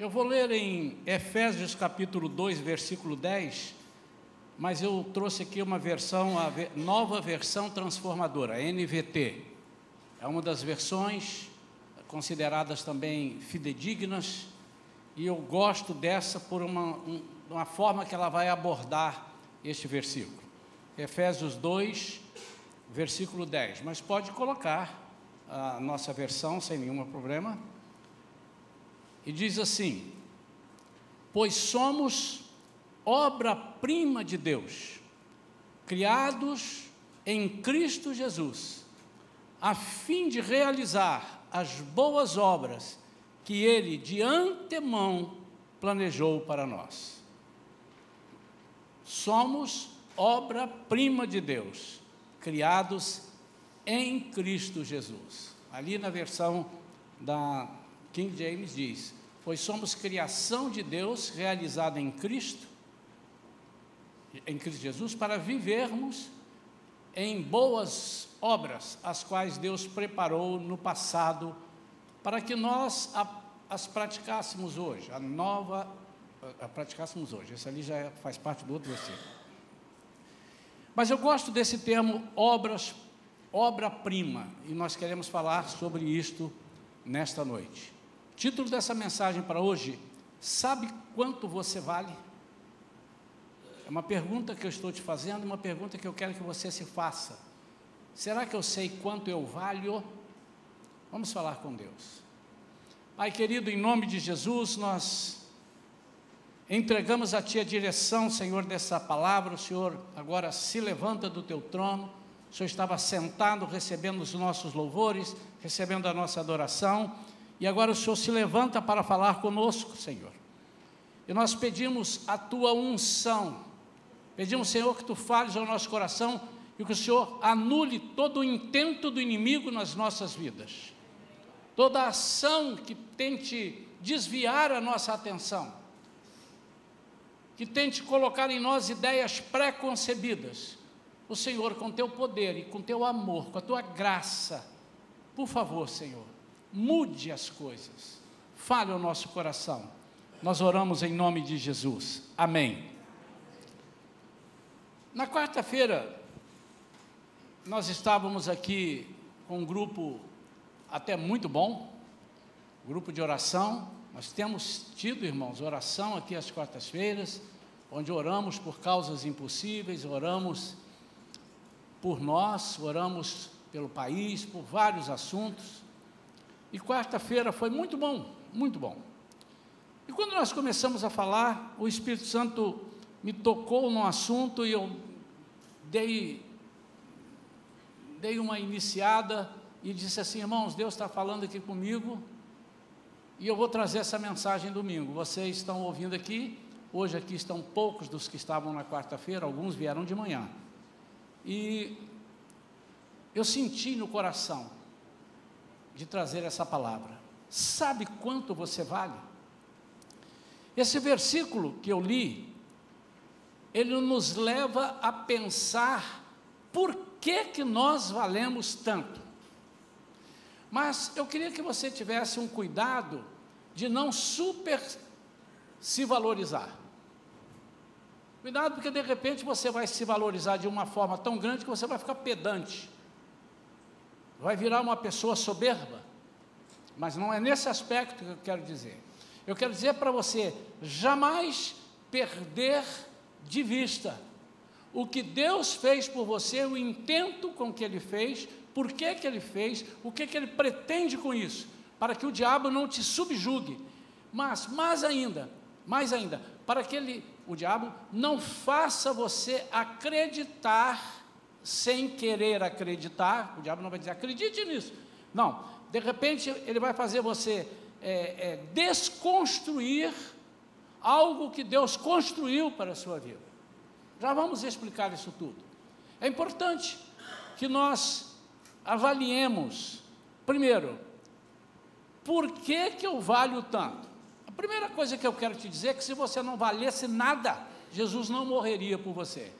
Eu vou ler em Efésios capítulo 2, versículo 10, mas eu trouxe aqui uma versão, a nova versão transformadora, NVT. É uma das versões consideradas também fidedignas, e eu gosto dessa por uma forma que ela vai abordar este versículo. Efésios 2, versículo 10, mas pode colocar a nossa versão sem nenhum problema. E diz assim: pois somos obra-prima de Deus, criados em Cristo Jesus, a fim de realizar as boas obras que Ele de antemão planejou para nós. Somos obra-prima de Deus, criados em Cristo Jesus. Ali na versão da King James diz: pois somos criação de Deus, realizada em Cristo Jesus, para vivermos em boas obras, as quais Deus preparou no passado, para que nós as praticássemos hoje, praticássemos hoje. Esse ali já faz parte do outro versículo. Mas eu gosto desse termo obra-prima, e nós queremos falar sobre isto nesta noite. Título dessa mensagem para hoje: sabe quanto você vale? É uma pergunta que eu estou te fazendo, uma pergunta que eu quero que você se faça. Será que eu sei quanto eu valho? Vamos falar com Deus. Pai querido, em nome de Jesus, nós entregamos a Ti a direção, Senhor, dessa palavra. O Senhor agora se levanta do Teu trono. O Senhor estava sentado, recebendo os nossos louvores, recebendo a nossa adoração, e agora o Senhor se levanta para falar conosco, Senhor. E nós pedimos a Tua unção, pedimos, Senhor, que Tu fales ao nosso coração e que o Senhor anule todo o intento do inimigo nas nossas vidas, toda ação que tente desviar a nossa atenção, que tente colocar em nós ideias pré-concebidas. O Senhor, com Teu poder e com Teu amor, com a Tua graça, por favor, Senhor, mude as coisas, fale ao nosso coração. Nós oramos em nome de Jesus, amém. Na quarta-feira, nós estávamos aqui com um grupo até muito bom, grupo de oração. Nós temos tido, irmãos, oração aqui às quartas-feiras, onde oramos por causas impossíveis, oramos por nós, oramos pelo país, por vários assuntos. E quarta-feira foi muito bom, muito bom. E quando nós começamos a falar, o Espírito Santo me tocou num assunto e eu dei uma iniciada e disse assim: irmãos, Deus está falando aqui comigo e eu vou trazer essa mensagem domingo. Vocês estão ouvindo aqui, hoje aqui estão poucos dos que estavam na quarta-feira, alguns vieram de manhã. E eu senti no coração de trazer essa palavra. Sabe quanto você vale? Esse versículo que eu li, ele nos leva a pensar por que nós valemos tanto. Mas eu queria que você tivesse um cuidado de não se valorizar. Cuidado, porque de repente você vai se valorizar de uma forma tão grande que você vai ficar pedante, vai virar uma pessoa soberba. Mas não é nesse aspecto que eu quero dizer. Eu quero dizer para você, jamais perder de vista o que Deus fez por você, o intento com que Ele fez, por que Ele fez, o que Ele pretende com isso, para que o diabo não te subjugue, mas mais ainda, para que o diabo não faça você acreditar sem querer acreditar. O diabo não vai dizer, acredite nisso. Não, de repente ele vai fazer você desconstruir algo que Deus construiu para a sua vida. Já vamos explicar isso tudo. É importante que nós avaliemos, primeiro, por que eu valho tanto? A primeira coisa que eu quero te dizer é que se você não valesse nada, Jesus não morreria por você.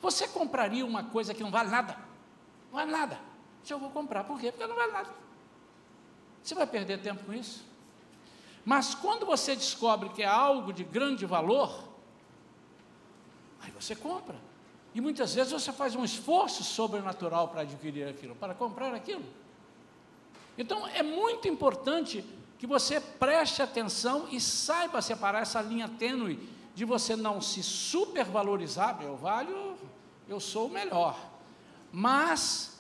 Você compraria uma coisa que não vale nada? Não vale nada. Eu vou comprar, por quê? Porque não vale nada. Você vai perder tempo com isso? Mas quando você descobre que é algo de grande valor, aí você compra. E muitas vezes você faz um esforço sobrenatural para adquirir aquilo, para comprar aquilo. Então é muito importante que você preste atenção e saiba separar essa linha tênue de você não se supervalorizar, eu valho, eu sou o melhor, mas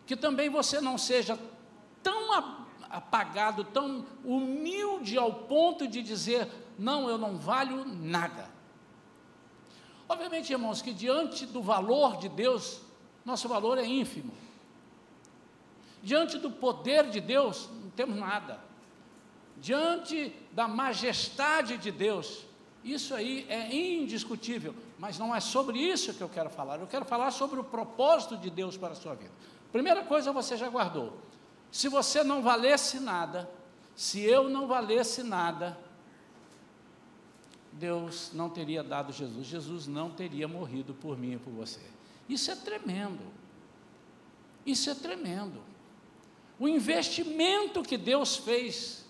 que também você não seja tão apagado, tão humilde ao ponto de dizer, não, eu não valho nada. Obviamente, irmãos, que diante do valor de Deus, nosso valor é ínfimo. Diante do poder de Deus, não temos nada. Diante da majestade de Deus, isso aí é indiscutível, mas não é sobre isso que eu quero falar. Eu quero falar sobre o propósito de Deus para a sua vida. Primeira coisa, você já guardou. Se você não valesse nada, se eu não valesse nada, Deus não teria dado Jesus, Jesus não teria morrido por mim e por você. Isso é tremendo, isso é tremendo. O investimento que Deus fez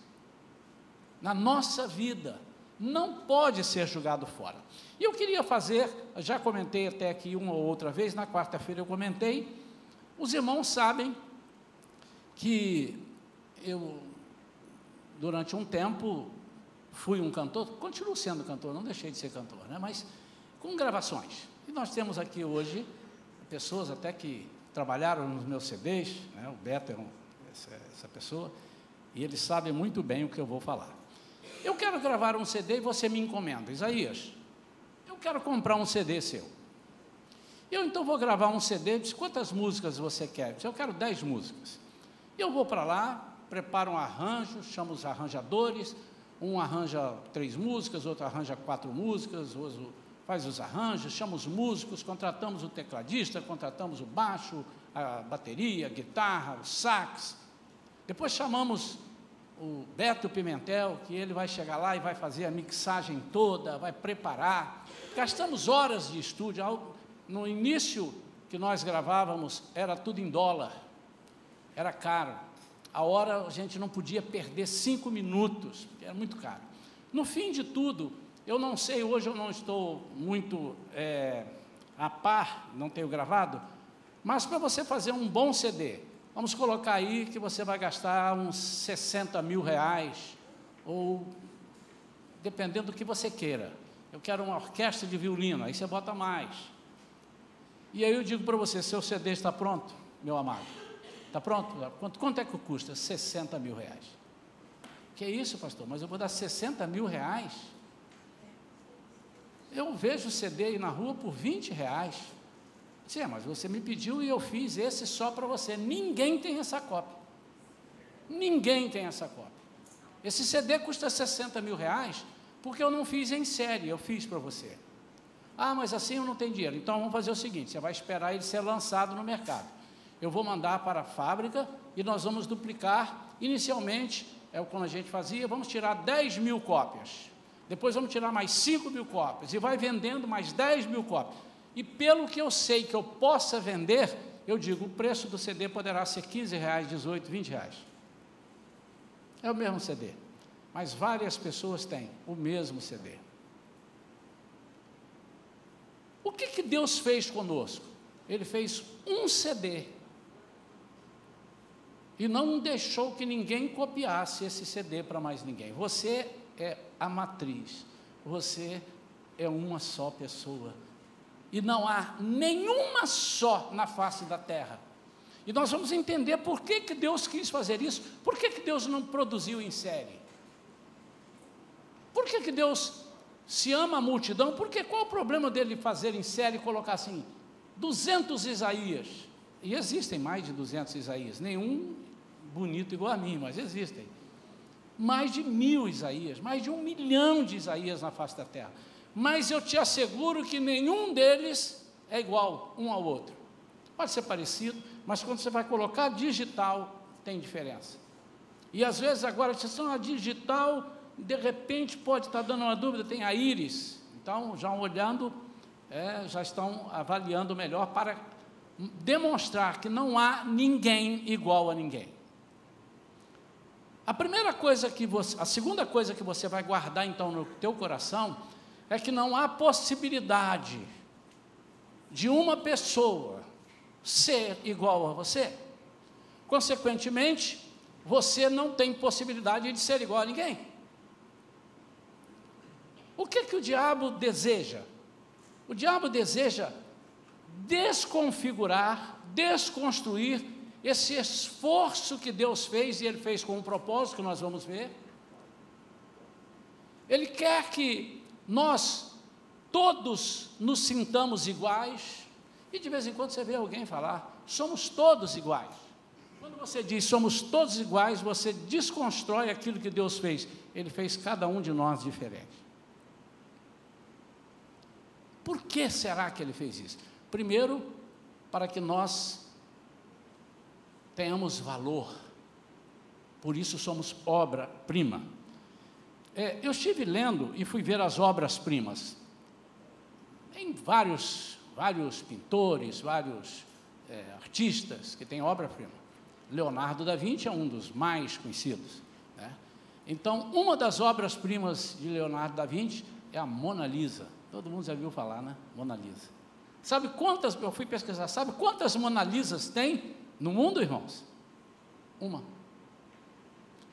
na nossa vida não pode ser jogado fora. E eu queria fazer, já comentei até aqui uma ou outra vez, na quarta-feira eu comentei, os irmãos sabem que eu, durante um tempo, fui um cantor, continuo sendo cantor, não deixei de ser cantor, né? Mas com gravações. E nós temos aqui hoje pessoas até que trabalharam nos meus CDs, né? O Beto é essa pessoa, e eles sabem muito bem o que eu vou falar. Eu quero gravar um CD e você me encomenda, Isaías, eu quero comprar um CD seu. Eu então vou gravar um CD, diz, quantas músicas você quer? Eu quero 10 músicas. Eu vou para lá, preparo um arranjo, chamo os arranjadores, um arranja 3 músicas, outro arranja 4 músicas, outro faz os arranjos, chama os músicos, contratamos o tecladista, contratamos o baixo, a bateria, a guitarra, o sax. Depois chamamos o Beto Pimentel, que ele vai chegar lá e vai fazer a mixagem toda, vai preparar. Gastamos horas de estúdio. No início que nós gravávamos, era tudo em dólar, era caro. A hora a gente não podia perder 5 minutos, porque era muito caro. No fim de tudo, eu não sei, hoje eu não estou muito a par, não tenho gravado, mas para você fazer um bom CD, vamos colocar aí que você vai gastar uns 60 mil reais, ou dependendo do que você queira. Eu quero uma orquestra de violino, aí você bota mais. E aí eu digo para você, seu CD está pronto, meu amado? Está pronto? Quanto é que custa? 60 mil reais. Que é isso, pastor? Mas eu vou dar 60 mil reais? Eu vejo o CD aí na rua por 20 reais. Sim, mas você me pediu e eu fiz esse só para você. Ninguém tem essa cópia. Ninguém tem essa cópia. Esse CD custa 60 mil reais porque eu não fiz em série, eu fiz para você. Ah, mas assim eu não tenho dinheiro. Então vamos fazer o seguinte, você vai esperar ele ser lançado no mercado. Eu vou mandar para a fábrica e nós vamos duplicar. Inicialmente, como a gente fazia, vamos tirar 10 mil cópias. Depois vamos tirar mais 5 mil cópias. E vai vendendo mais 10 mil cópias. E pelo que eu sei que eu possa vender, eu digo, o preço do CD poderá ser 15 reais, 18, 20 reais. É o mesmo CD. Mas várias pessoas têm o mesmo CD. O que Deus fez conosco? Ele fez um CD. E não deixou que ninguém copiasse esse CD para mais ninguém. Você é a matriz. Você é uma só pessoa. E não há nenhuma só na face da terra. E nós vamos entender por que Deus quis fazer isso. Por que Deus não produziu em série? Por que Deus se ama a multidão? Porque qual o problema dele fazer em série e colocar assim, 200 Isaías? E existem mais de 200 Isaías. Nenhum bonito igual a mim, mas existem. Mais de 1000 Isaías, mais de 1 milhão de Isaías na face da terra. Mas eu te asseguro que nenhum deles é igual um ao outro. Pode ser parecido, mas quando você vai colocar digital, tem diferença. E às vezes agora, a digital, de repente pode estar dando uma dúvida, tem a íris. Então, já olhando, já estão avaliando melhor para demonstrar que não há ninguém igual a ninguém. A segunda coisa que você vai guardar então no teu coração é que não há possibilidade de uma pessoa ser igual a você. Consequentemente, você não tem possibilidade de ser igual a ninguém. O que o diabo deseja? O diabo deseja desconfigurar, desconstruir esse esforço que Deus fez, e Ele fez com um propósito que nós vamos ver. Ele quer que nós todos nos sintamos iguais, e de vez em quando você vê alguém falar, somos todos iguais. Quando você diz somos todos iguais, você desconstrói aquilo que Deus fez. Ele fez cada um de nós diferente. Por que será que Ele fez isso? Primeiro, para que nós tenhamos valor, por isso somos obra-prima. Eu estive lendo e fui ver as obras-primas. Tem vários pintores, vários artistas que têm obra-prima. Leonardo da Vinci é um dos mais conhecidos, né? Então, uma das obras-primas de Leonardo da Vinci é a Mona Lisa. Todo mundo já viu falar, né? Mona Lisa. Sabe quantas, eu fui pesquisar, sabe quantas Mona Lisas tem no mundo, irmãos? Uma.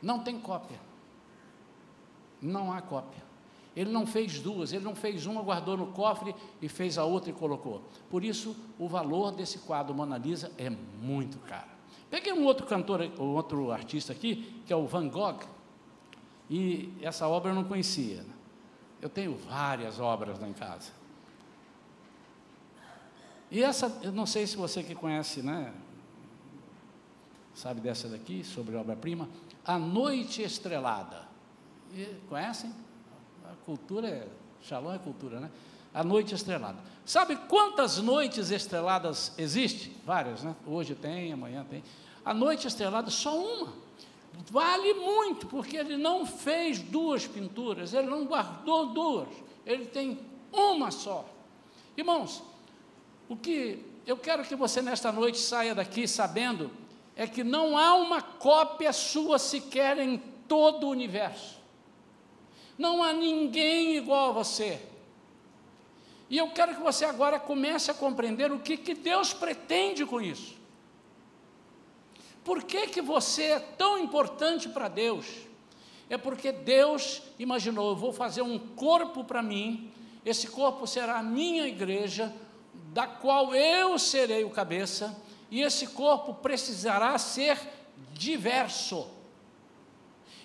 Não tem cópia. Não há cópia. Ele não fez duas, ele não fez uma, guardou no cofre e fez a outra e colocou. Por isso, o valor desse quadro Mona Lisa é muito caro. Peguei um outro cantor, um outro artista aqui, que é o Van Gogh, e essa obra eu não conhecia, né? Eu tenho várias obras lá em casa. E essa, eu não sei se você que conhece, né, sabe dessa daqui, sobre obra-prima, A Noite Estrelada. E, conhecem? A cultura Shalom é cultura, né? A Noite Estrelada. Sabe quantas noites estreladas existem? Várias, né? Hoje tem, amanhã tem. A Noite Estrelada, só uma. Vale muito, porque ele não fez duas pinturas, ele não guardou duas, ele tem uma só. Irmãos, o que eu quero que você nesta noite saia daqui sabendo é que não há uma cópia sua sequer em todo o universo. Não há ninguém igual a você. E eu quero que você agora comece a compreender o que Deus pretende com isso. Por que você é tão importante para Deus? É porque Deus imaginou, eu vou fazer um corpo para mim, esse corpo será a minha igreja, da qual eu serei o cabeça, e esse corpo precisará ser diverso.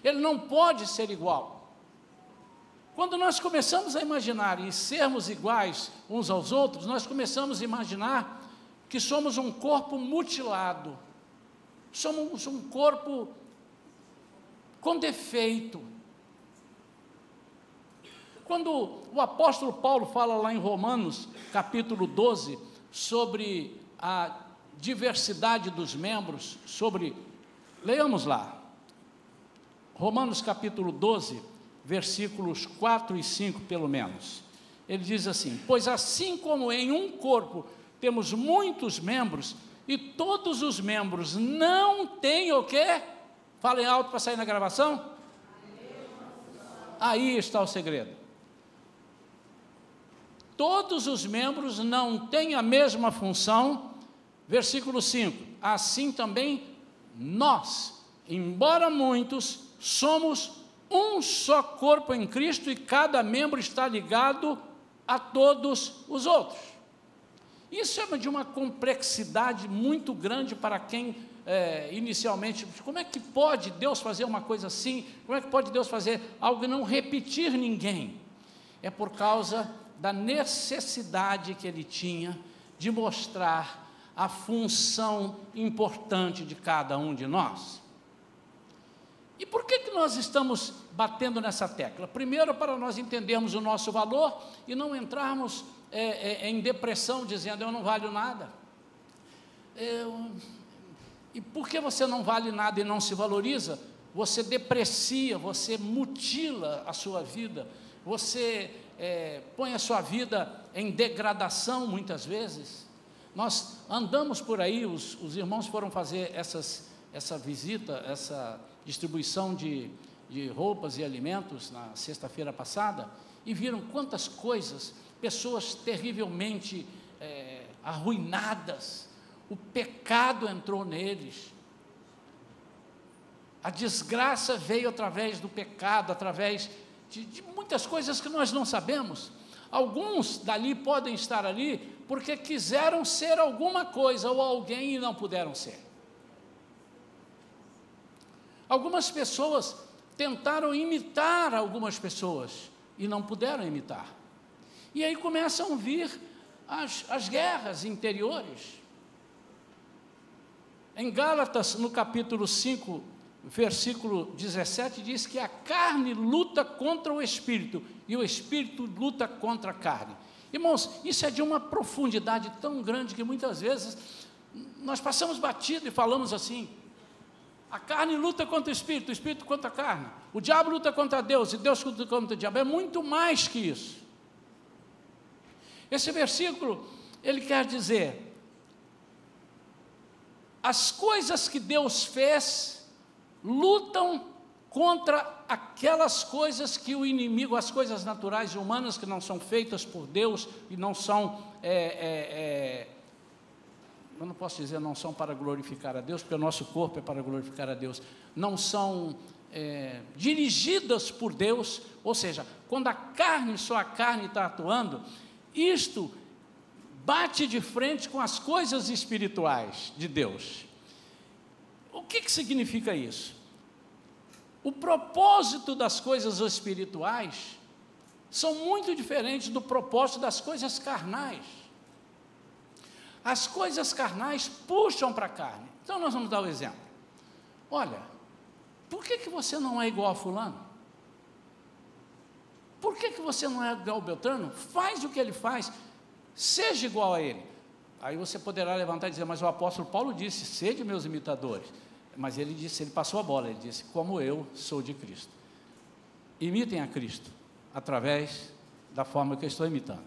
Ele não pode ser igual. Quando nós começamos a imaginar e sermos iguais uns aos outros, nós começamos a imaginar que somos um corpo mutilado, somos um corpo com defeito. Quando o apóstolo Paulo fala lá em Romanos, capítulo 12, sobre a diversidade dos membros, leiamos lá, Romanos capítulo 12, versículos 4 e 5 pelo menos, ele diz assim, pois assim como em um corpo temos muitos membros, e todos os membros não têm o quê? Falem alto para sair na gravação. Aí está o segredo. Todos os membros não têm a mesma função. Versículo 5. Assim também nós, embora muitos, somos um só corpo em Cristo e cada membro está ligado a todos os outros. Isso é de uma complexidade muito grande para quem inicialmente, como é que pode Deus fazer uma coisa assim? Como é que pode Deus fazer algo e não repetir ninguém? É por causa da necessidade que Ele tinha de mostrar a função importante de cada um de nós. E por que nós estamos batendo nessa tecla? Primeiro, para nós entendermos o nosso valor e não entrarmos em depressão, dizendo, eu não valho nada. E por que você não vale nada e não se valoriza? Você deprecia, você mutila a sua vida, você põe a sua vida em degradação muitas vezes. Nós andamos por aí, os irmãos foram fazer essa visita, essa distribuição de roupas e alimentos na sexta-feira passada, e viram quantas coisas, pessoas terrivelmente arruinadas, o pecado entrou neles, a desgraça veio através do pecado, através de muitas coisas que nós não sabemos. Alguns dali podem estar ali porque quiseram ser alguma coisa ou alguém e não puderam ser. Algumas pessoas tentaram imitar algumas pessoas e não puderam imitar. E aí começam a vir as guerras interiores. Em Gálatas, no capítulo 5, versículo 17, diz que a carne luta contra o Espírito e o Espírito luta contra a carne. Irmãos, isso é de uma profundidade tão grande que muitas vezes nós passamos batido e falamos assim: a carne luta contra o Espírito contra a carne. O diabo luta contra Deus e Deus luta contra o diabo. É muito mais que isso. Esse versículo, ele quer dizer, as coisas que Deus fez lutam contra aquelas coisas que o inimigo, as coisas naturais e humanas que não são feitas por Deus e não são, eu não posso dizer não são para glorificar a Deus, porque o nosso corpo é para glorificar a Deus, não são dirigidas por Deus, ou seja, quando só a carne está atuando, isto bate de frente com as coisas espirituais de Deus. O que significa isso? O propósito das coisas espirituais são muito diferentes do propósito das coisas carnais. As coisas carnais puxam para a carne. Então nós vamos dar um exemplo. Olha, por que você não é igual a fulano? Por que você não é igual ao Beltrano? Faz o que ele faz, seja igual a ele. Aí você poderá levantar e dizer, mas o apóstolo Paulo disse, sede meus imitadores. Mas ele disse, ele passou a bola, ele disse, como eu sou de Cristo. Imitem a Cristo, através da forma que eu estou imitando,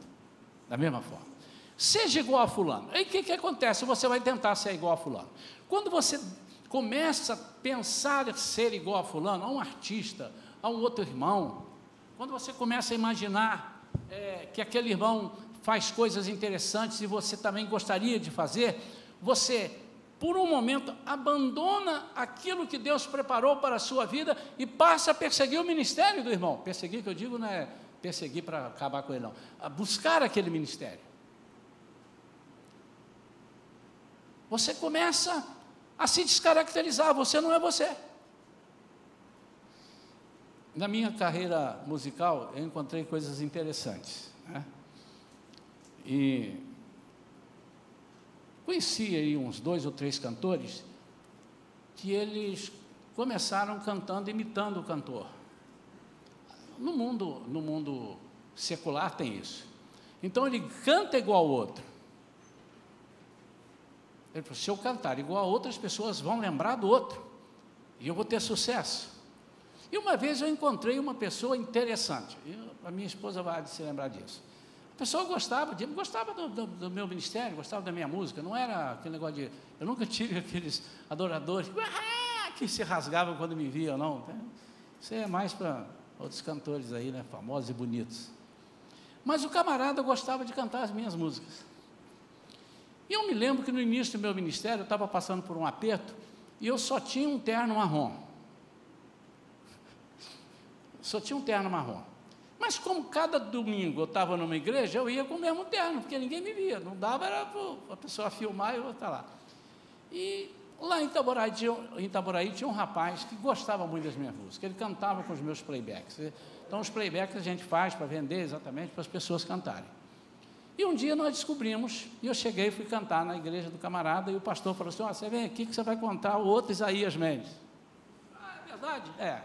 da mesma forma. Seja igual a fulano. Aí o que acontece? Você vai tentar ser igual a fulano. Quando você começa a pensar em ser igual a fulano, a um artista, a um outro irmão, quando você começa a imaginar que aquele irmão faz coisas interessantes e você também gostaria de fazer, você, por um momento, abandona aquilo que Deus preparou para a sua vida e passa a perseguir o ministério do irmão. Perseguir, que eu digo, não é perseguir para acabar com ele, não. A buscar aquele ministério. Você começa a se descaracterizar, você não é você. Na minha carreira musical, eu encontrei coisas interessantes, né? E conheci aí uns 2 ou 3 cantores que eles começaram cantando, imitando o cantor. No mundo secular tem isso. Então ele canta igual ao outro. Ele falou, se eu cantar igual a outras pessoas vão lembrar do outro, e eu vou ter sucesso. E uma vez eu encontrei uma pessoa interessante, a minha esposa vai se lembrar disso. A pessoa gostava do meu ministério, gostava da minha música, não era aquele negócio de... Eu nunca tive aqueles adoradores que se rasgavam quando me viam, não. Isso é mais para outros cantores aí, né, famosos e bonitos. Mas o camarada gostava de cantar as minhas músicas. E eu me lembro que no início do meu ministério, eu estava passando por um aperto, e eu só tinha um terno marrom. Só tinha um terno marrom. Mas como cada domingo eu estava numa igreja, eu ia com o mesmo terno, porque ninguém me via. Não dava, era para a pessoa filmar e eu estar lá. E lá em Itaboraí tinha um rapaz que gostava muito das minhas músicas. Ele cantava com os meus playbacks. Então os playbacks a gente faz para vender exatamente para as pessoas cantarem. E um dia nós descobrimos, e eu cheguei e fui cantar na igreja do camarada, e o pastor falou assim, você vem aqui que você vai contar o outro Isaías Mendes. Ah, é verdade? É.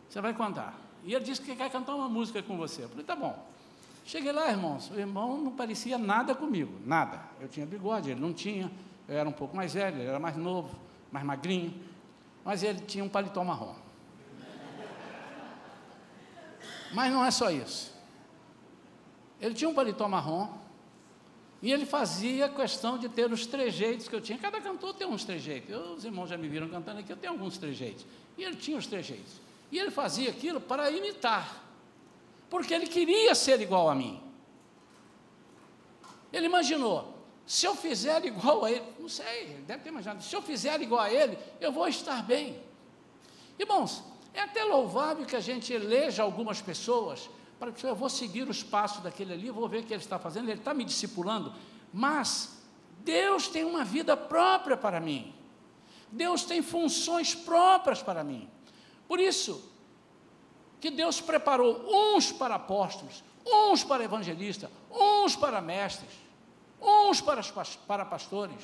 Você vai contar. E ele disse que quer cantar uma música com você. Eu falei, tá bom. Cheguei lá, irmãos, o irmão não parecia nada comigo, nada. Eu tinha bigode, ele não tinha, eu era um pouco mais velho, ele era mais novo, mais magrinho, mas ele tinha um paletó marrom. Mas não é só isso. Ele tinha um paletó marrom, E ele fazia questão de ter os trejeitos que eu tinha. Cada cantor tem uns trejeitos. Os irmãos já me viram cantando aqui, eu tenho alguns trejeitos. E ele tinha os trejeitos. E ele fazia aquilo para imitar, porque ele queria ser igual a mim. Ele imaginou, se eu fizer igual a ele, não sei, ele deve ter imaginado, se eu fizer igual a ele, eu vou estar bem. Irmãos, é até louvável que a gente eleja algumas pessoas, para que eu vou seguir os passos daquele ali, vou ver o que ele está fazendo, ele está me discipulando, mas Deus tem uma vida própria para mim, Deus tem funções próprias para mim. Por isso que Deus preparou uns para apóstolos, uns para evangelistas, uns para mestres, uns para pastores.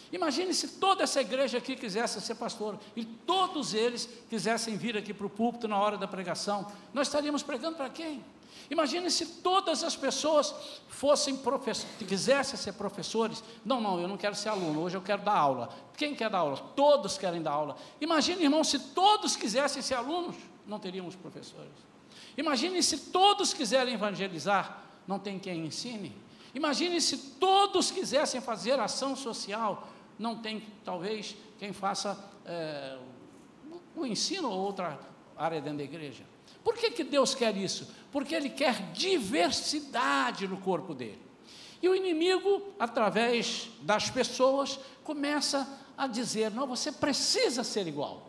Imagine se toda essa igreja aqui quisesse ser pastor, e todos eles quisessem vir aqui para o púlpito na hora da pregação, nós estaríamos pregando para quem? Imagine se todas as pessoas fossem quisessem ser professores. Não, eu não quero ser aluno, hoje eu quero dar aula. Quem quer dar aula? Todos querem dar aula. Imagine, irmão, se todos quisessem ser alunos, não teríamos professores. Imagine se todos quiserem evangelizar, não tem quem ensine. Imagine se todos quisessem fazer ação social, não tem, talvez, quem faça o ensino ou outra área dentro da igreja. Por que Deus quer isso? Porque Ele quer diversidade no corpo dele. E o inimigo, através das pessoas, começa a dizer, não, você precisa ser igual.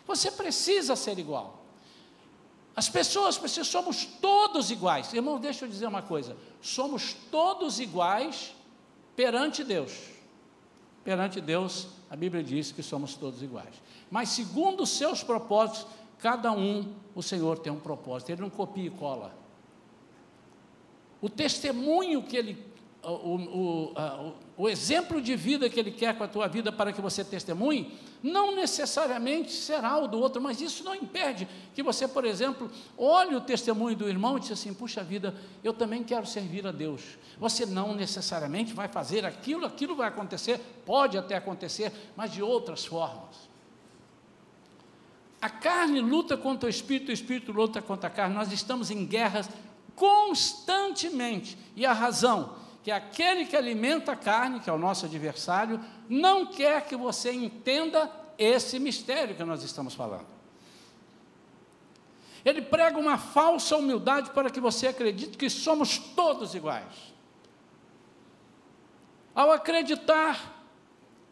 Você precisa ser igual. As pessoas precisam, somos todos iguais. Irmão, deixa eu dizer uma coisa, somos todos iguais perante Deus. Perante Deus, a Bíblia diz que somos todos iguais. Mas segundo os seus propósitos, cada um, o Senhor tem um propósito, Ele não copia e cola. O testemunho que Ele, o exemplo de vida que Ele quer com a tua vida para que você testemunhe, não necessariamente será o do outro, mas isso não impede que você, por exemplo, olhe o testemunho do irmão e diz assim, puxa vida, eu também quero servir a Deus. Você não necessariamente vai fazer aquilo vai acontecer, pode até acontecer, mas de outras formas. A carne luta contra o espírito luta contra a carne, nós estamos em guerras constantemente, e a razão que aquele que alimenta a carne, que é o nosso adversário, não quer que você entenda esse mistério que nós estamos falando. Ele prega uma falsa humildade para que você acredite que somos todos iguais. Ao acreditar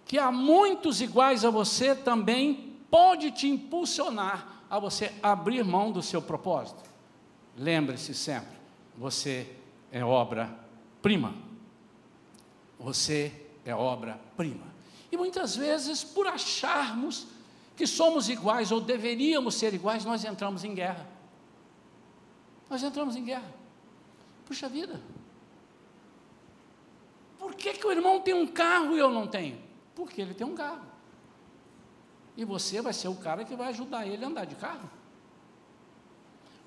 que há muitos iguais a você, também pode te impulsionar a você abrir mão do seu propósito. Lembre-se sempre, você é obra-prima. Você é obra-prima. E muitas vezes, por acharmos que somos iguais ou deveríamos ser iguais, nós entramos em guerra. Nós entramos em guerra. Puxa vida. Por que o irmão tem um carro e eu não tenho? Porque ele tem um carro. E você vai ser o cara que vai ajudar ele a andar de carro.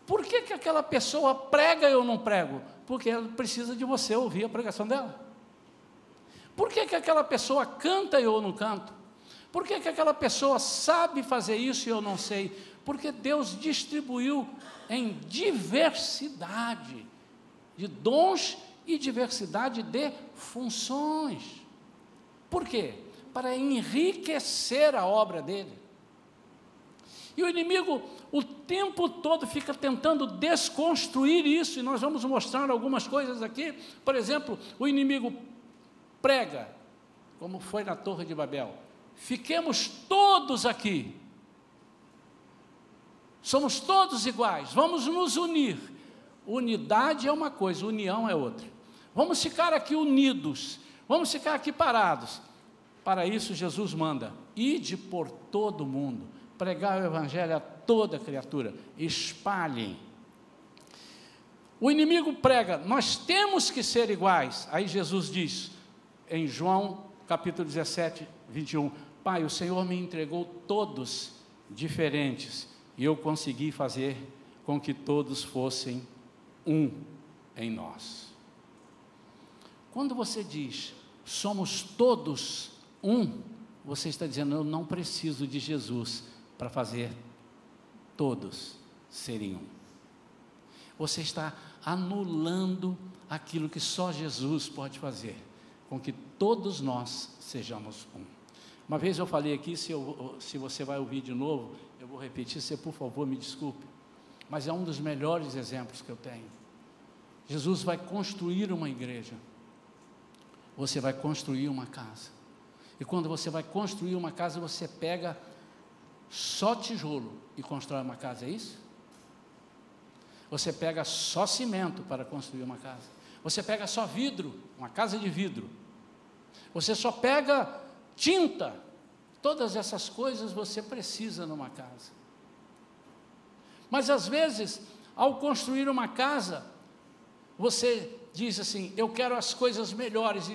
Por que aquela pessoa prega e eu não prego? Porque ela precisa de você ouvir a pregação dela. Por que aquela pessoa canta e eu não canto? Por que aquela pessoa sabe fazer isso e eu não sei? Porque Deus distribuiu em diversidade de dons e diversidade de funções. Por quê? Para enriquecer a obra dele. E o inimigo o tempo todo fica tentando desconstruir isso, e nós vamos mostrar algumas coisas aqui. Por exemplo, o inimigo prega, como foi na Torre de Babel, fiquemos todos aqui, somos todos iguais, vamos nos unir. Unidade é uma coisa, união é outra. Vamos ficar aqui unidos, vamos ficar aqui parados. Para isso Jesus manda, ide por todo o mundo, pregar o evangelho a toda criatura, espalhem. O inimigo prega, nós temos que ser iguais. Aí Jesus diz, em João capítulo 17, 21, Pai, o Senhor me entregou todos diferentes, e eu consegui fazer com que todos fossem um em nós. Quando você diz, somos todos um, você está dizendo, eu não preciso de Jesus para fazer todos serem um. Você está anulando aquilo que só Jesus pode fazer, com que todos nós sejamos um. Uma vez eu falei aqui, se você vai ouvir de novo, eu vou repetir, você por favor me desculpe, mas é um dos melhores exemplos que eu tenho. Jesus vai construir uma igreja, você vai construir uma casa, e quando você vai construir uma casa, você pega só tijolo e constrói uma casa, é isso? Você pega só cimento para construir uma casa, você pega só vidro, uma casa de vidro, você só pega tinta, todas essas coisas você precisa numa casa. Mas às vezes, ao construir uma casa, você diz assim, eu quero as coisas melhores,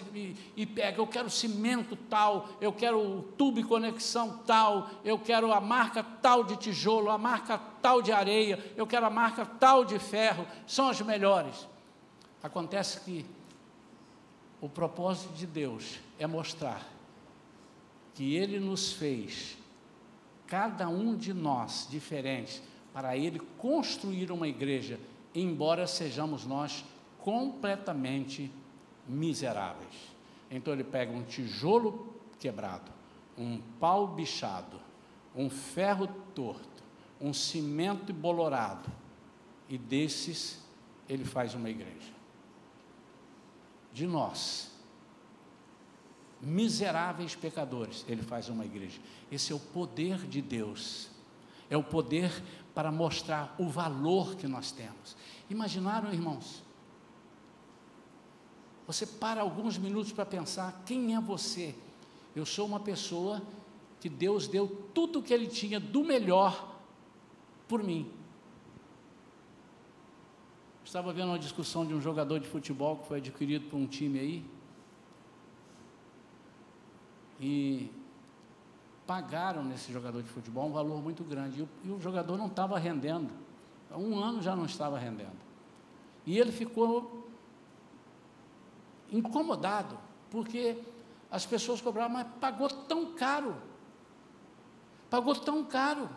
e pega, eu quero cimento tal, eu quero o tubo e conexão tal, eu quero a marca tal de tijolo, a marca tal de areia, eu quero a marca tal de ferro, são as melhores. Acontece que o propósito de Deus é mostrar que Ele nos fez, cada um de nós, diferentes, para Ele construir uma igreja, embora sejamos nós completamente miseráveis. Então Ele pega um tijolo quebrado, um pau bichado, um ferro torto, um cimento embolorado, e desses Ele faz uma igreja. De nós, miseráveis pecadores, Ele faz uma igreja. Esse é o poder de Deus, é o poder para mostrar o valor que nós temos. Imaginaram, irmãos? Você para alguns minutos para pensar, quem é você? Eu sou uma pessoa que Deus deu tudo o que Ele tinha do melhor por mim. Estava vendo uma discussão de um jogador de futebol que foi adquirido por um time aí, e pagaram nesse jogador de futebol um valor muito grande, e o jogador não estava rendendo, há um ano já não estava rendendo, e ele ficou incomodado, porque as pessoas cobravam, mas pagou tão caro,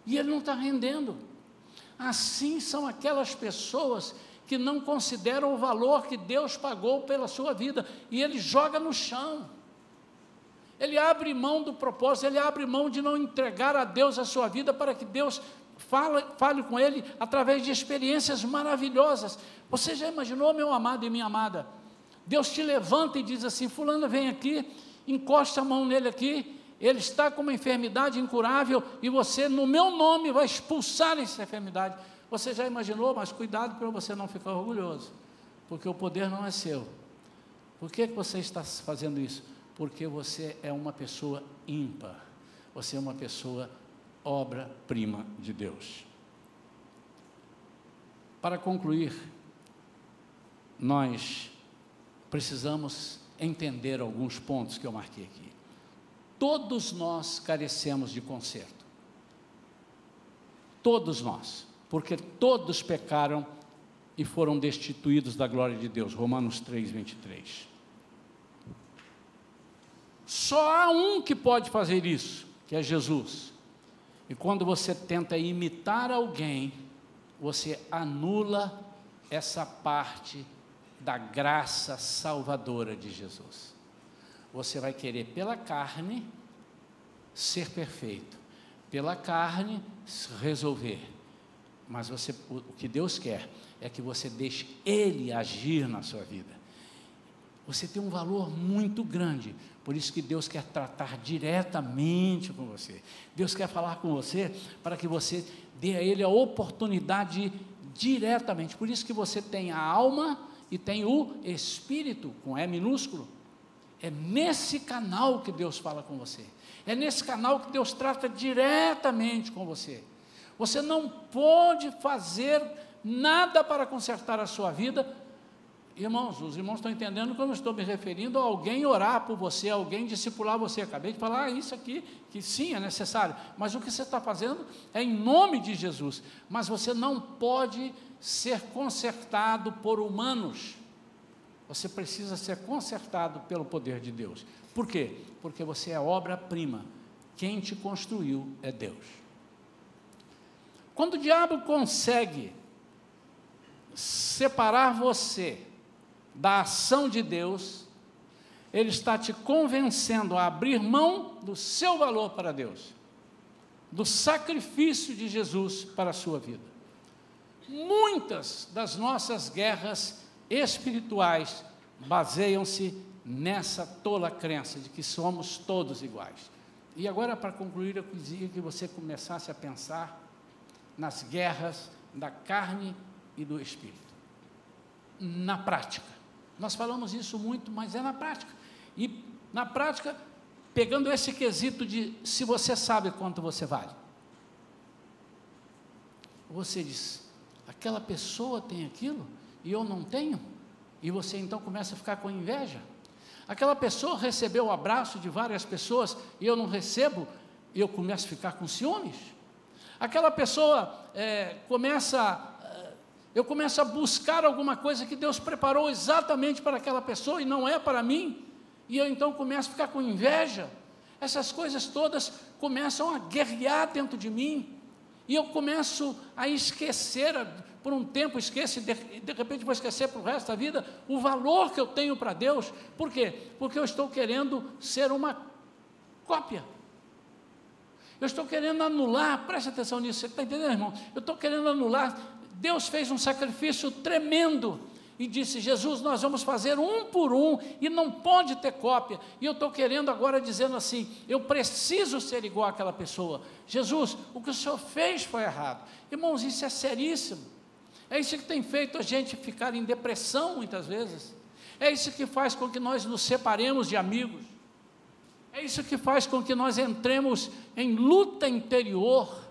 e ele não está rendendo. Assim são aquelas pessoas que não consideram o valor que Deus pagou pela sua vida, e ele joga no chão. Ele abre mão do propósito, ele abre mão de não entregar a Deus a sua vida, para que Deus fale com ele através de experiências maravilhosas. Você já imaginou, meu amado e minha amada, Deus te levanta e diz assim, fulano, vem aqui, encosta a mão nele aqui, ele está com uma enfermidade incurável, e você, no meu nome, vai expulsar essa enfermidade. Você já imaginou? Mas cuidado para você não ficar orgulhoso, porque o poder não é seu. Por que você está fazendo isso? Porque você é uma pessoa ímpar, você é uma pessoa obra-prima de Deus. Para concluir, nós precisamos entender alguns pontos que eu marquei aqui. Todos nós carecemos de conserto, todos nós, porque todos pecaram e foram destituídos da glória de Deus, Romanos 3, 23. Só há um que pode fazer isso, que é Jesus. E quando você tenta imitar alguém, você anula essa parte da graça salvadora de Jesus. Você vai querer pela carne ser perfeito, pela carne resolver, mas o que Deus quer é que você deixe Ele agir na sua vida. Você tem um valor muito grande, por isso que Deus quer tratar diretamente com você. Deus quer falar com você para que você dê a Ele a oportunidade diretamente. Por isso que você tem a alma e tem o Espírito, com E minúsculo. É nesse canal que Deus fala com você. É nesse canal que Deus trata diretamente com você. Você não pode fazer nada para consertar a sua vida. Irmãos, os irmãos estão entendendo que eu não estou me referindo a alguém orar por você, a alguém discipular você. Acabei de falar isso aqui, que sim, é necessário. Mas o que você está fazendo é em nome de Jesus. Mas você não pode ser consertado por humanos. Você precisa ser consertado pelo poder de Deus. Por quê? Porque você é obra-prima. Quem te construiu é Deus. Quando o diabo consegue separar você da ação de Deus, Ele está te convencendo a abrir mão do seu valor para Deus, do sacrifício de Jesus para a sua vida. Muitas das nossas guerras espirituais baseiam-se nessa tola crença de que somos todos iguais. E agora, para concluir, eu queria que você começasse a pensar nas guerras da carne e do espírito. Na prática. Nós falamos isso muito, mas é na prática. E na prática, pegando esse quesito de se você sabe quanto você vale. Você diz, aquela pessoa tem aquilo e eu não tenho? E você então começa a ficar com inveja. Aquela pessoa recebeu o abraço de várias pessoas e eu não recebo, e eu começo a ficar com ciúmes. Aquela pessoa eu começo a buscar alguma coisa que Deus preparou exatamente para aquela pessoa e não é para mim, e eu então começo a ficar com inveja. Essas coisas todas começam a guerrear dentro de mim, e eu começo a esquecer, por um tempo esqueço, e de repente vou esquecer para o resto da vida, o valor que eu tenho para Deus. Por quê? Porque eu estou querendo ser uma cópia. Eu estou querendo anular, preste atenção nisso, você está entendendo, irmão? Eu estou querendo anular. Deus fez um sacrifício tremendo e disse, Jesus, nós vamos fazer um por um e não pode ter cópia. E eu estou querendo agora dizendo assim, eu preciso ser igual àquela pessoa. Jesus, o que o Senhor fez foi errado. Irmãos, isso é seríssimo. É isso que tem feito a gente ficar em depressão muitas vezes. É isso que faz com que nós nos separemos de amigos. É isso que faz com que nós entremos em luta interior,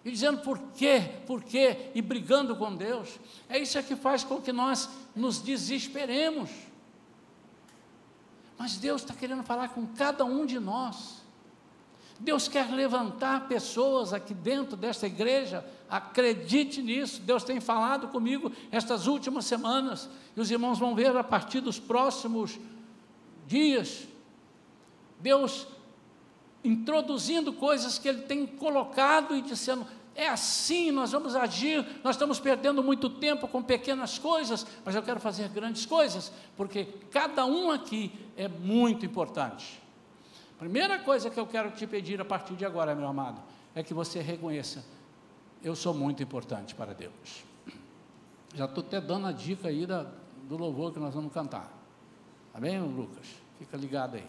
e dizendo por quê, e brigando com Deus. É isso que faz com que nós nos desesperemos. Mas Deus está querendo falar com cada um de nós. Deus quer levantar pessoas aqui dentro desta igreja, acredite nisso. Deus tem falado comigo estas últimas semanas, e os irmãos vão ver a partir dos próximos dias, Deus introduzindo coisas que Ele tem colocado e dizendo, é assim, nós vamos agir, nós estamos perdendo muito tempo com pequenas coisas, mas eu quero fazer grandes coisas, porque cada um aqui é muito importante. Primeira coisa que eu quero te pedir a partir de agora, meu amado, é que você reconheça, eu sou muito importante para Deus. Já estou até dando a dica aí do louvor que nós vamos cantar. Tá bem, Lucas? Fica ligado aí.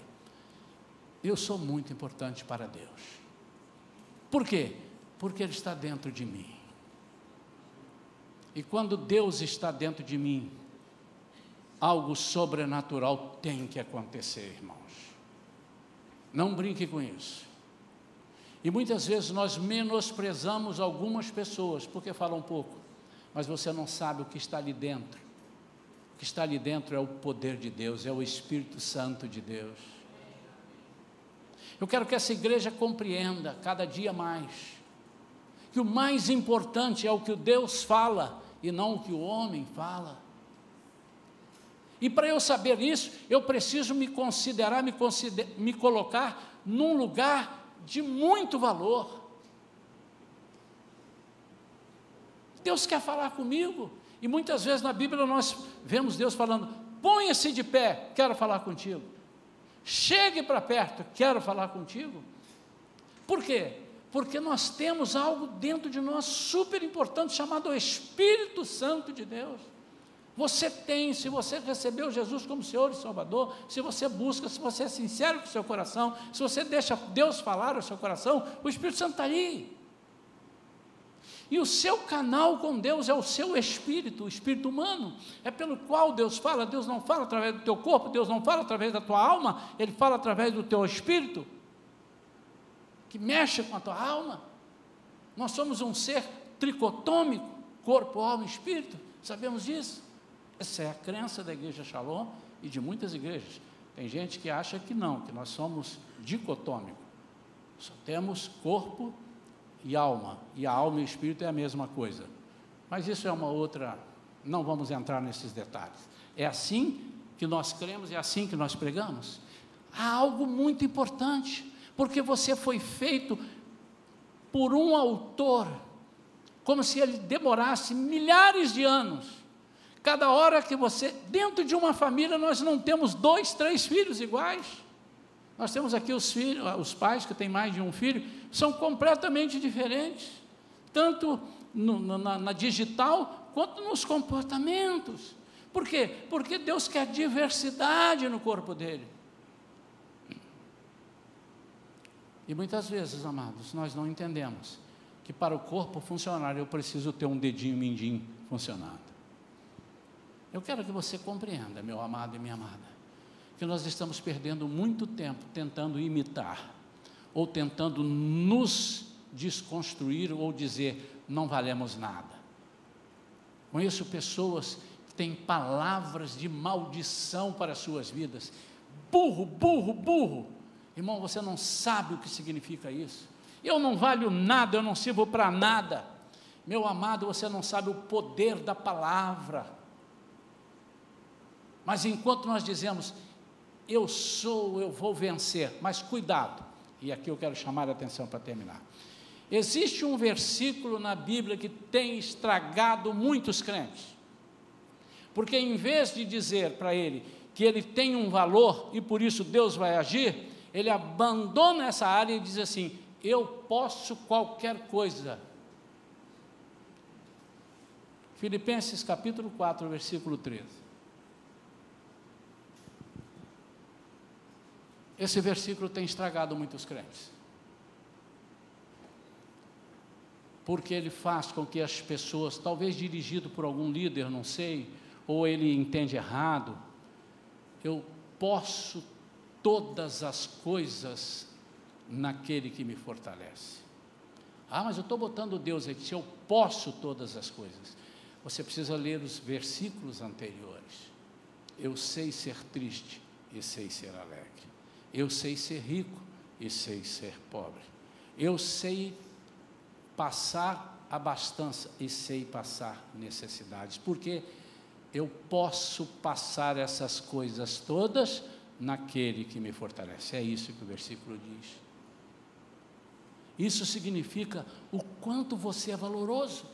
Eu sou muito importante para Deus. Por quê? Porque Ele está dentro de mim. E quando Deus está dentro de mim, algo sobrenatural tem que acontecer, irmãos. Não brinque com isso. E muitas vezes nós menosprezamos algumas pessoas, porque falam pouco, mas você não sabe o que está ali dentro. O que está ali dentro é o poder de Deus, é o Espírito Santo de Deus. Eu quero que essa igreja compreenda cada dia mais, que o mais importante é o que Deus fala, e não o que o homem fala. E para eu saber isso, eu preciso me colocar num lugar de muito valor. Deus quer falar comigo, e muitas vezes na Bíblia nós vemos Deus falando, ponha-se de pé, quero falar contigo. Chegue para perto, quero falar contigo. Por quê? Porque nós temos algo dentro de nós super importante, chamado Espírito Santo de Deus. Você tem, se você recebeu Jesus como Senhor e Salvador, se você busca, se você é sincero com o seu coração, se você deixa Deus falar ao seu coração, o Espírito Santo está ali. E o seu canal com Deus é o seu espírito, o espírito humano, é pelo qual Deus fala. Deus não fala através do teu corpo, Deus não fala através da tua alma, Ele fala através do teu espírito, que mexe com a tua alma. Nós somos um ser tricotômico, corpo, alma e espírito, sabemos disso? Essa é a crença da igreja Shalom e de muitas igrejas. Tem gente que acha que não, que nós somos dicotômicos, só temos corpo e alma, e a alma e o espírito é a mesma coisa, mas isso é uma outra, não vamos entrar nesses detalhes. É assim que nós cremos, é assim que nós pregamos. Há algo muito importante, porque você foi feito por um autor, como se ele demorasse milhares de anos. cada hora que você, dentro de uma família, nós não temos 2, 3 filhos iguais. Nós temos aqui os filhos, os pais que têm mais de um filho, são completamente diferentes, tanto na digital, quanto nos comportamentos. Por quê? Porque Deus quer diversidade no corpo dele. E muitas vezes, amados, nós não entendemos que para o corpo funcionar, eu preciso ter um dedinho mindinho funcionando. Eu quero que você compreenda, meu amado e minha amada, que nós estamos perdendo muito tempo tentando imitar, ou tentando nos desconstruir, ou dizer, não valemos nada. Conheço pessoas que têm palavras de maldição para as suas vidas. Burro, burro, burro. Irmão, você não sabe o que significa isso. Eu não valho nada, eu não sirvo para nada. Meu amado, você não sabe o poder da palavra. Mas enquanto nós dizemos, eu vou vencer, mas cuidado, e aqui eu quero chamar a atenção para terminar. Existe um versículo na Bíblia que tem estragado muitos crentes, porque em vez de dizer para ele que ele tem um valor e por isso Deus vai agir, ele abandona essa área e diz assim, eu posso qualquer coisa. Filipenses capítulo 4, versículo 13. Esse versículo tem estragado muitos crentes, porque ele faz com que as pessoas, talvez dirigido por algum líder, não sei, ou ele entende errado, eu posso todas as coisas naquele que me fortalece. Ah, mas eu estou botando Deus aqui, se eu posso todas as coisas. Você precisa ler os versículos anteriores. Eu sei ser triste e sei ser alegre. Eu sei ser rico e sei ser pobre. Eu sei passar abastança e sei passar necessidades, porque eu posso passar essas coisas todas naquele que me fortalece. É isso que o versículo diz. Isso significa o quanto você é valoroso.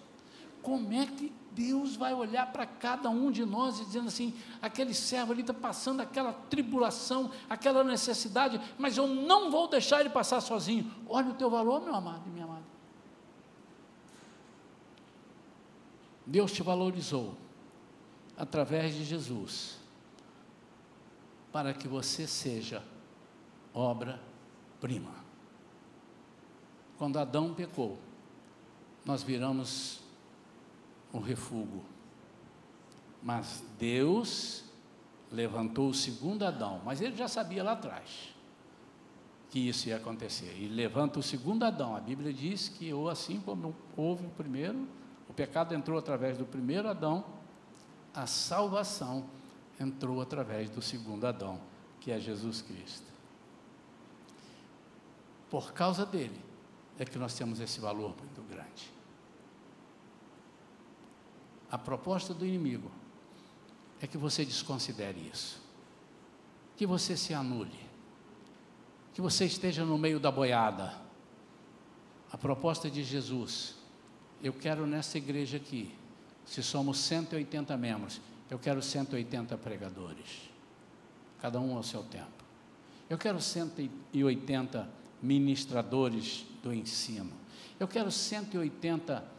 Como é que Deus vai olhar para cada um de nós e dizendo assim, aquele servo ali está passando aquela tribulação, aquela necessidade, mas eu não vou deixar ele passar sozinho. Olha o teu valor, meu amado e minha amada. Deus te valorizou através de Jesus, para que você seja obra-prima. Quando Adão pecou, nós viramos um refúgio, mas Deus levantou o segundo Adão, mas ele já sabia lá atrás que isso ia acontecer, e levanta o segundo Adão. A Bíblia diz que ou assim como houve o primeiro, o pecado entrou através do primeiro Adão, a salvação entrou através do segundo Adão, que é Jesus Cristo. Por causa dele é que nós temos esse valor muito grande. A proposta do inimigo é que você desconsidere isso, que você se anule, que você esteja no meio da boiada. A proposta de Jesus, eu quero nessa igreja aqui, se somos 180 membros, eu quero 180 pregadores, cada um ao seu tempo. Eu quero 180 ministradores do ensino. Eu quero 180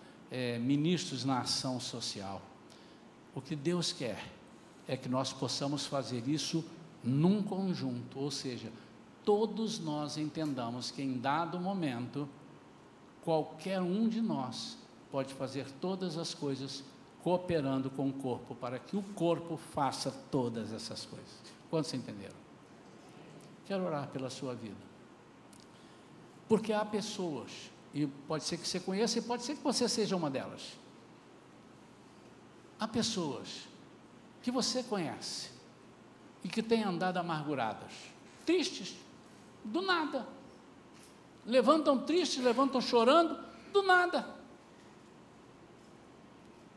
ministros na ação social. O que Deus quer é que nós possamos fazer isso num conjunto, ou seja, todos nós entendamos que em dado momento, qualquer um de nós pode fazer todas as coisas cooperando com o corpo, para que o corpo faça todas essas coisas. Quantos entenderam? Quero orar pela sua vida, porque há pessoas, e pode ser que você conheça, e pode ser que você seja uma delas. Há pessoas que você conhece, e que têm andado amarguradas, tristes, do nada, levantam tristes, levantam chorando, do nada.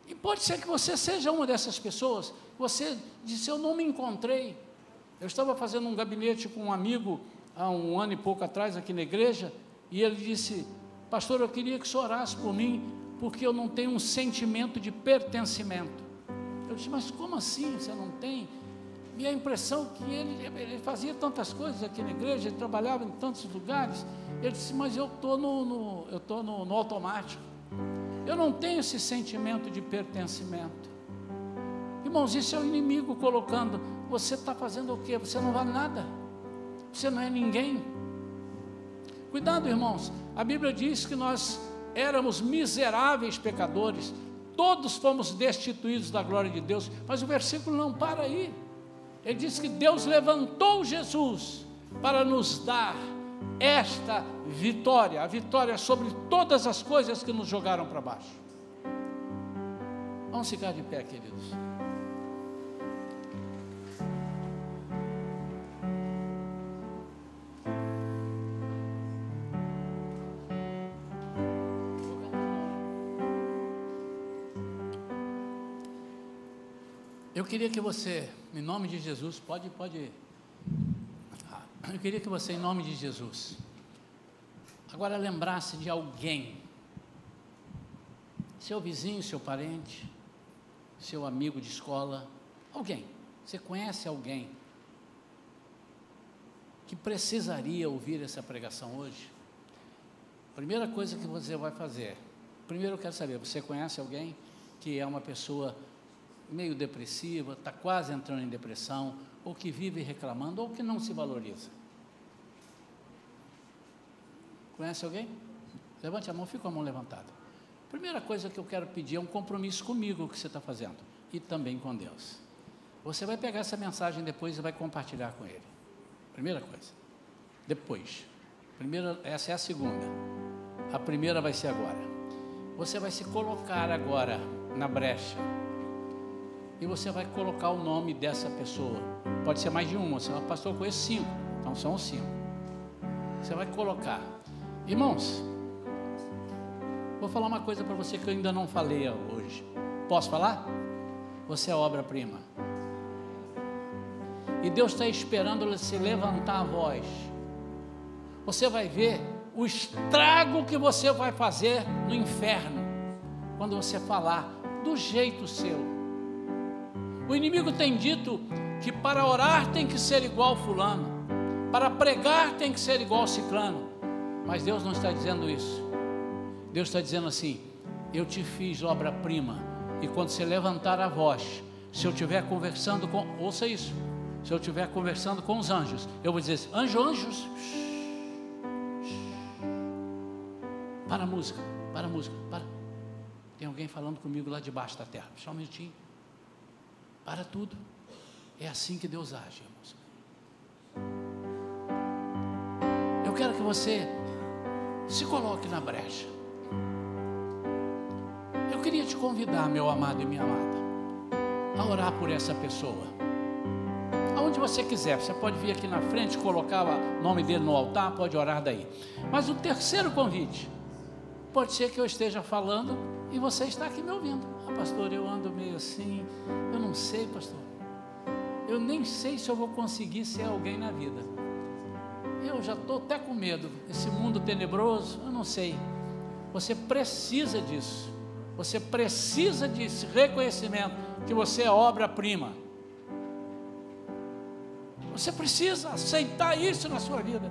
E pode ser que você seja uma dessas pessoas. Você disse, eu não me encontrei. Eu estava fazendo um gabinete com um amigo, há um ano e pouco atrás, aqui na igreja, e ele disse, pastor, eu queria que o senhor orasse por mim, porque eu não tenho um sentimento de pertencimento. Eu disse, mas como assim você não tem? E a impressão que ele fazia tantas coisas aqui na igreja, ele trabalhava em tantos lugares. Ele disse, mas eu estou no automático. Eu não tenho esse sentimento de pertencimento. Irmãos, isso é o inimigo colocando, você está fazendo o quê? Você não vale nada. Você não é ninguém. Cuidado, irmãos. A Bíblia diz que nós éramos miseráveis pecadores. Todos fomos destituídos da glória de Deus. Mas o versículo não para aí. Ele diz que Deus levantou Jesus para nos dar esta vitória, a vitória sobre todas as coisas que nos jogaram para baixo. Vamos ficar de pé, queridos. Eu queria que você, em nome de Jesus, pode. Eu queria que você, em nome de Jesus, agora lembrasse de alguém, seu vizinho, seu parente, seu amigo de escola, alguém. Você conhece alguém que precisaria ouvir essa pregação hoje? Primeira coisa que você vai fazer, primeiro eu quero saber, você conhece alguém que é uma pessoa meio depressiva, está quase entrando em depressão, ou que vive reclamando, ou que não se valoriza? Conhece alguém? Levante a mão, fica com a mão levantada. Primeira coisa que eu quero pedir é um compromisso comigo que você está fazendo, e também com Deus. Você vai pegar essa mensagem depois e vai compartilhar com Ele. Primeira coisa. Depois. Primeira, essa é a segunda. A primeira vai ser agora. Você vai se colocar agora na brecha. E você vai colocar o nome dessa pessoa. Pode ser mais de uma. Você fala, pastor, eu conheço 5. Então são os 5. Você vai colocar. Irmãos, vou falar uma coisa para você que eu ainda não falei hoje. Posso falar? Você é obra-prima. E Deus está esperando você levantar a voz. Você vai ver o estrago que você vai fazer no inferno quando você falar do jeito seu. O inimigo tem dito que para orar tem que ser igual fulano, para pregar tem que ser igual ciclano, mas Deus não está dizendo isso. Deus está dizendo assim, eu te fiz obra-prima, e quando você levantar a voz, se eu estiver conversando com, ouça isso, se eu estiver conversando com os anjos, eu vou dizer assim, anjos, para a música, para. Tem alguém falando comigo lá debaixo da terra, só um minutinho. Para tudo. É assim que Deus age, irmãos. Eu quero que você se coloque na brecha. Eu queria te convidar, meu amado e minha amada, a orar por essa pessoa. Aonde você quiser, você pode vir aqui na frente, colocar o nome dele no altar, pode orar daí. Mas o terceiro convite, pode ser que eu esteja falando e você está aqui me ouvindo. Ah, pastor, eu ando meio assim, eu não sei, pastor. Eu nem sei se eu vou conseguir ser alguém na vida. Eu já estou até com medo. Esse mundo tenebroso, eu não sei. Você precisa disso. Você precisa desse reconhecimento que você é obra-prima. Você precisa aceitar isso na sua vida.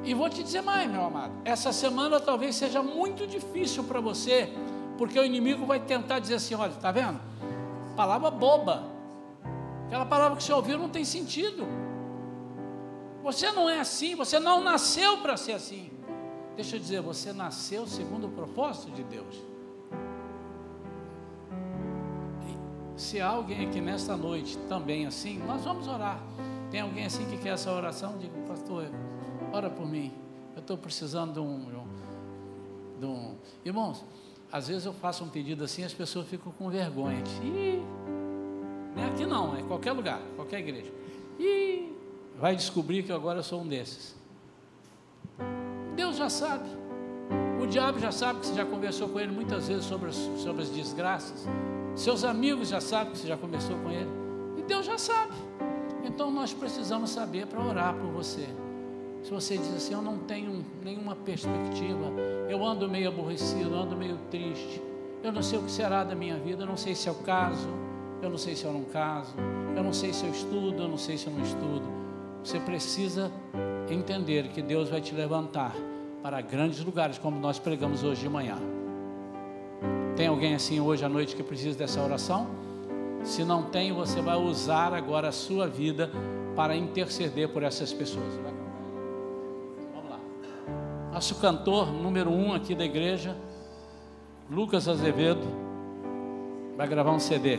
E vou te dizer mais, meu amado. Essa semana talvez seja muito difícil para você, porque o inimigo vai tentar dizer assim, olha, está vendo? Palavra boba. Aquela palavra que você ouviu não tem sentido. Você não é assim, você não nasceu para ser assim. Deixa eu dizer, você nasceu segundo o propósito de Deus. E se há alguém aqui nesta noite também assim, nós vamos orar. Tem alguém assim que quer essa oração? Digo, pastor, ora por mim, eu estou precisando de um... Irmãos, às vezes eu faço um pedido assim, as pessoas ficam com vergonha. Não é aqui não, é em qualquer lugar, qualquer igreja. Vai descobrir que agora eu sou um desses. Deus já sabe. O diabo já sabe que você já conversou com ele muitas vezes sobre as desgraças. Seus amigos já sabem que você já conversou com ele. E Deus já sabe. Então nós precisamos saber para orar por você. Se você diz assim, eu não tenho nenhuma perspectiva, eu ando meio aborrecido, eu ando meio triste, eu não sei o que será da minha vida, eu não sei se eu caso, eu não sei se eu não caso, eu não sei se eu estudo, eu não sei se eu não estudo. Você precisa entender que Deus vai te levantar para grandes lugares, como nós pregamos hoje de manhã. Tem alguém assim hoje à noite que precisa dessa oração? Se não tem, você vai usar agora a sua vida para interceder por essas pessoas. Vamos lá. Nosso cantor número 1 aqui da igreja, Lucas Azevedo, vai gravar um CD.